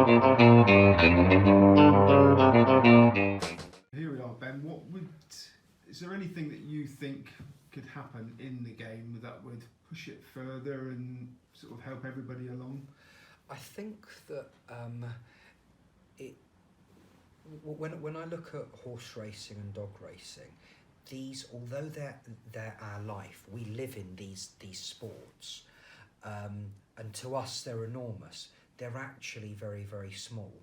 Here we are, Ben. Is there anything that you think could happen in the game that would push it further and sort of help everybody along? I think that when I look at horse racing and dog racing, although they're our life, we live in these sports, and to us they're enormous. They're actually very, very small,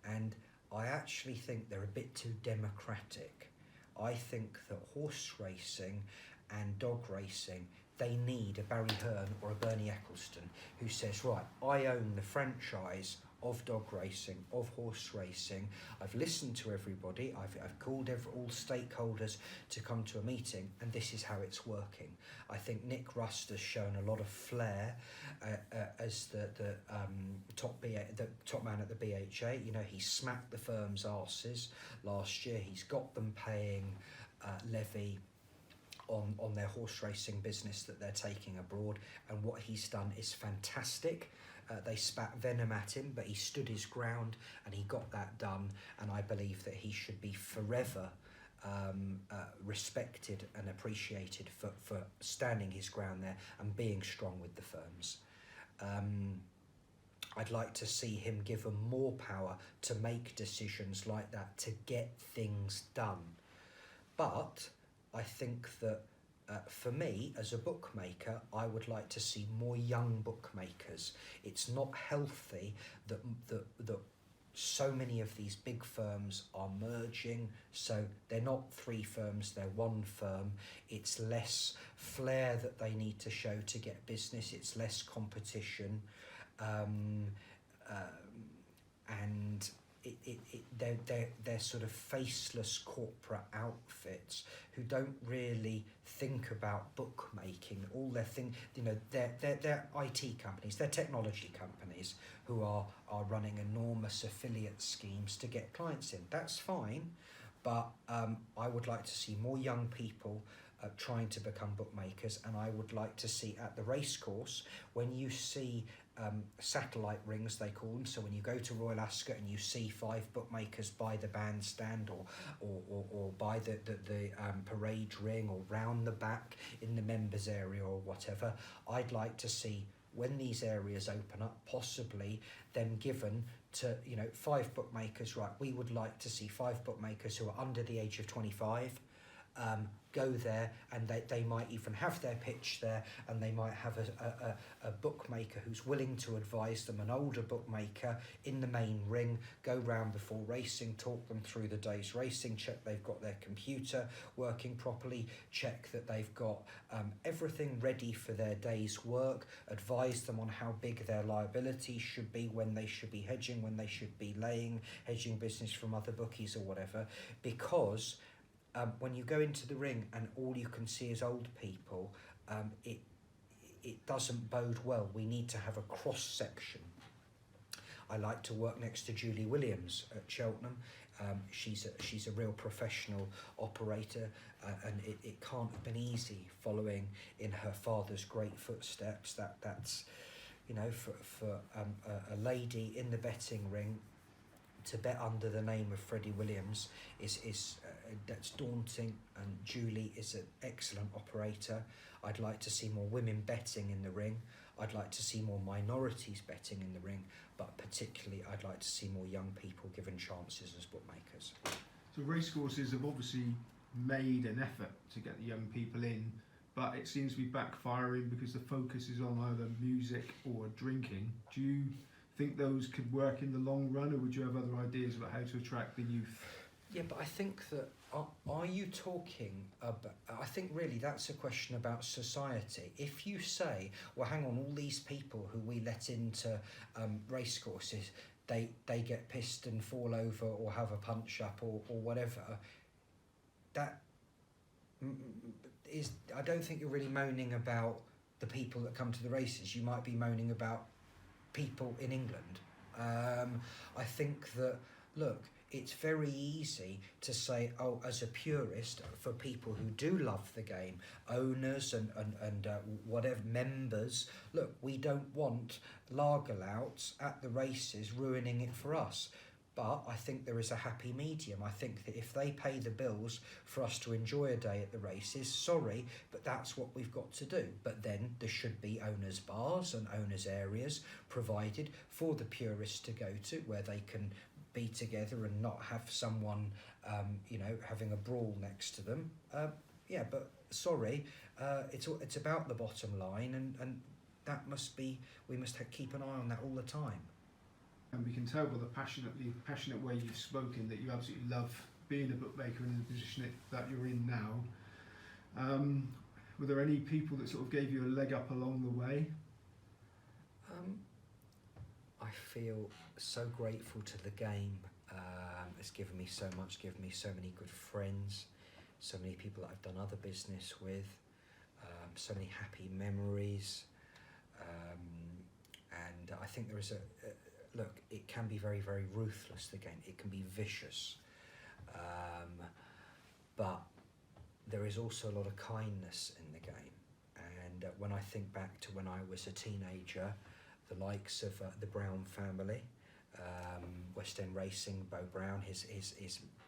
and I actually think they're a bit too democratic. I think that horse racing and dog racing, they need a Barry Hearn or a Bernie Ecclestone who says, right, I own the franchise of dog racing, of horse racing. I've listened to everybody. I've called all stakeholders to come to a meeting, and this is how it's working. I think Nick Rust has shown a lot of flair as the top man at the BHA. You know, he smacked the firm's arses last year. He's got them paying levy on their horse racing business that they're taking abroad, and what he's done is fantastic. They spat venom at him, but he stood his ground and he got that done, and I believe that he should be forever respected and appreciated for standing his ground there and being strong with the firms. I'd like to see him given more power to make decisions like that, to get things done. But I think that for me, as a bookmaker, I would like to see more young bookmakers. It's not healthy that so many of these big firms are merging, so they're not three firms, they're one firm. It's less flair that they need to show to get business, it's less competition, and they're sort of faceless corporate outfits who don't really think about bookmaking. All their they're IT companies, they're technology companies who are running enormous affiliate schemes to get clients in. That's fine, but I would like to see more young people trying to become bookmakers, and I would like to see at the racecourse, when you see satellite rings, they call them, so when you go to Royal Ascot and you see 5 bookmakers by the bandstand or by the parade ring or round the back in the members area or whatever, I'd like to see, when these areas open up, possibly them given to 5 bookmakers. Right, we would like to see 5 bookmakers who are under the age of 25 go there, and they might even have their pitch there, and they might have a bookmaker who's willing to advise them, an older bookmaker in the main ring, go round before racing, talk them through the day's racing, check they've got their computer working properly, check that they've got everything ready for their day's work, advise them on how big their liability should be, when they should be hedging, when they should be hedging business from other bookies or whatever, because when you go into the ring and all you can see is old people, it doesn't bode well. We need to have a cross section. I like to work next to Julie Williams at Cheltenham. She's a real professional operator, and it can't have been easy following in her father's great footsteps. That's for a lady in the betting ring to bet under the name of Freddie Williams is that's daunting, and Julie is an excellent operator. I'd like to see more women betting in the ring. I'd like to see more minorities betting in the ring, but particularly I'd like to see more young people given chances as bookmakers. So racecourses have obviously made an effort to get the young people in, but it seems to be backfiring because the focus is on either music or drinking. Do you think those could work in the long run, or would you have other ideas about how to attract the youth? Yeah, but I think that, are you talking about, I think really that's a question about society. If you say, well, hang on, all these people who we let into racecourses, they get pissed and fall over or have a punch up or whatever, that is, I don't think you're really moaning about the people that come to the races. You might be moaning about people in England. I think that, look, it's very easy to say, oh, as a purist, for people who do love the game, owners and whatever members, look, we don't want lager louts at the races ruining it for us. But I think there is a happy medium. I think that if they pay the bills for us to enjoy a day at the races, sorry, but that's what we've got to do. But then there should be owners' bars and owners' areas provided for the purists to go to, where they can be together and not have someone, having a brawl next to them. But sorry, it's about the bottom line, and that must be, we must keep an eye on that all the time. And we can tell by the passionate way you've spoken that you absolutely love being a bookmaker in the position that you're in now. Were there any people that sort of gave you a leg up along the way? I feel so grateful to the game. It's given me so much, given me so many good friends, so many people that I've done other business with, so many happy memories. And I think there is look, it can be very, very ruthless, the game. It can be vicious. But there is also a lot of kindness in the game. And when I think back to when I was a teenager, the likes of the Brown family, West End Racing, Bo Brown, his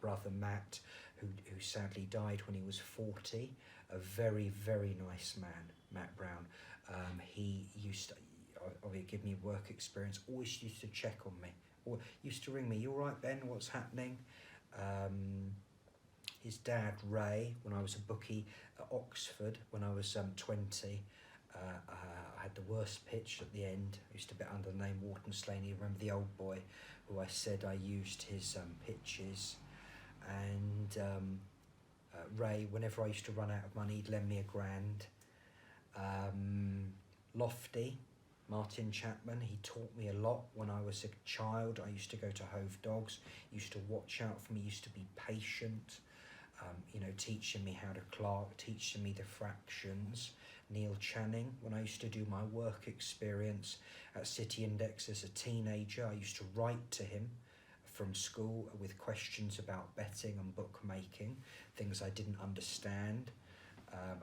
brother Matt, who sadly died when he was 40, a very, very nice man, Matt Brown. He used to give me work experience, always used to check on me, or used to ring me, "You all right, Ben? What's happening?" His dad, Ray, when I was a bookie at Oxford, when I was 20, I had the worst pitch at the end. I used to bet under the name Wharton Slaney. Remember the old boy who I said I used his pitches? And Ray, whenever I used to run out of money, he'd lend me £1,000. Lofty, Martin Chapman, he taught me a lot when I was a child. I used to go to Hove Dogs, used to watch out for me, used to be patient, teaching me how to clerk, teaching me the fractions. Neil Channing, when I used to do my work experience at City Index as a teenager, I used to write to him from school with questions about betting and bookmaking, things I didn't understand.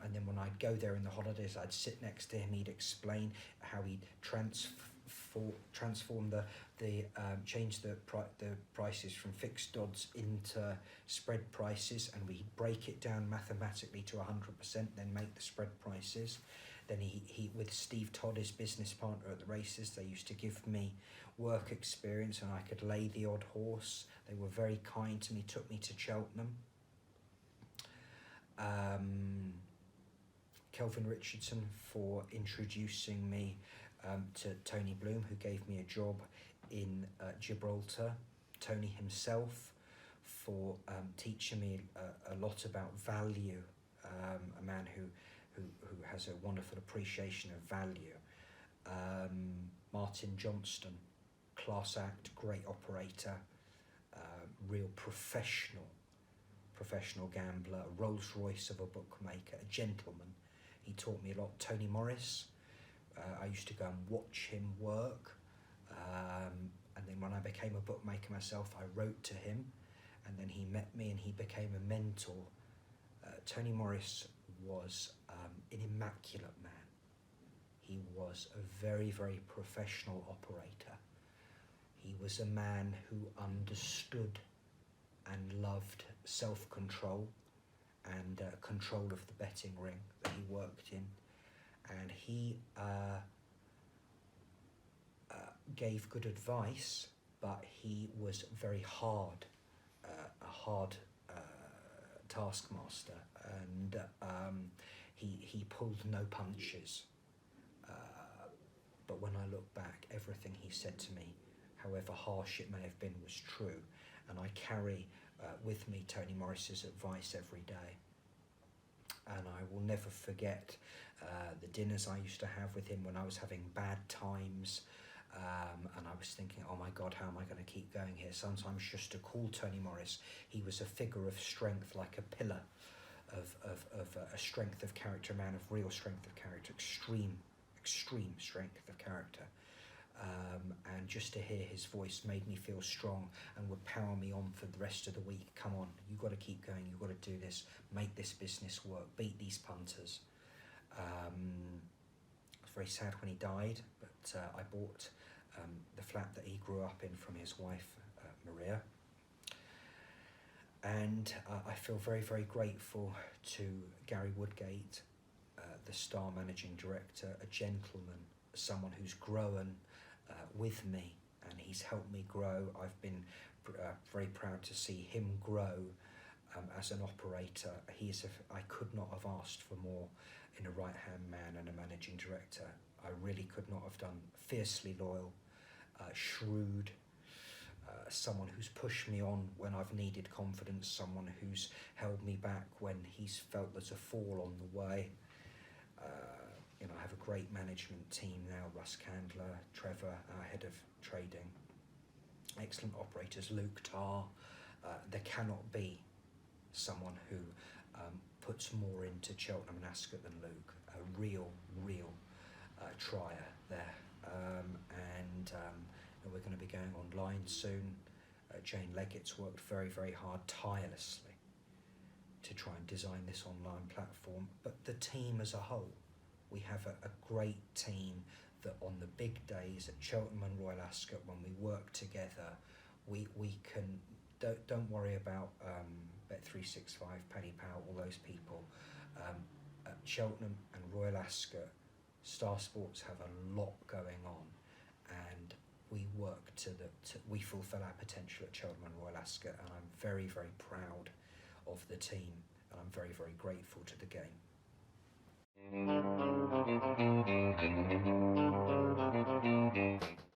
And then when I'd go there in the holidays, I'd sit next to him. He'd explain how he'd transform change the prices from fixed odds into spread prices, and we'd break it down mathematically to 100%, then make the spread prices. Then he with Steve Todd, his business partner at the races, they used to give me work experience, and I could lay the odd horse. They were very kind to me, took me to Cheltenham. Kelvin Richardson for introducing me to Tony Bloom, who gave me a job in Gibraltar. Tony himself for teaching me a lot about value, a man who has a wonderful appreciation of value. Martin Johnston, class act, great operator, real professional gambler, a Rolls Royce of a bookmaker, a gentleman. He taught me a lot. Tony Morris, I used to go and watch him work, and then when I became a bookmaker myself, I wrote to him, and then he met me and he became a mentor. Tony Morris was an immaculate man. He was a very, very professional operator. He was a man who understood and loved self-control and control of the betting ring that he worked in, and he gave good advice, but he was very hard, a hard taskmaster, and he pulled no punches. But when I look back, everything he said to me, however harsh it may have been, was true, and I carry with me Tony Morris's advice every day. And I will never forget the dinners I used to have with him when I was having bad times, and I was thinking, oh my God, how am I going to keep going here? Sometimes just to call Tony Morris, he was a figure of strength, like a pillar of a strength of character, a man of real strength of character, extreme strength of character. And just to hear his voice made me feel strong and would power me on for the rest of the week. Come on, you've got to keep going, you've got to do this, make this business work, beat these punters. I was very sad when he died, but I bought the flat that he grew up in from his wife, Maria. And I feel very, very grateful to Gary Woodgate, the Star Managing Director, a gentleman, someone who's grown with me, and he's helped me grow. I've been very proud to see him grow as an operator. I could not have asked for more in a right-hand man and a managing director. I really could not have done. Fiercely loyal, shrewd, someone who's pushed me on when I've needed confidence, someone who's held me back when he's felt there's a fall on the way. I have a great management team now, Russ Candler, Trevor, our head of trading, excellent operators, Luke Tarr. There cannot be someone who puts more into Cheltenham and Ascot than Luke, a real trier there. We're going to be going online soon. Jane Leggett's worked very, very hard, tirelessly, to try and design this online platform. But the team as a whole, we have a great team that on the big days at Cheltenham and Royal Ascot, when we work together, we can, don't worry about Bet365, Paddy Power, all those people. At Cheltenham and Royal Ascot, Star Sports have a lot going on, and we work we fulfil our potential at Cheltenham and Royal Ascot, and I'm very, very proud of the team, and I'm very, very grateful to the game.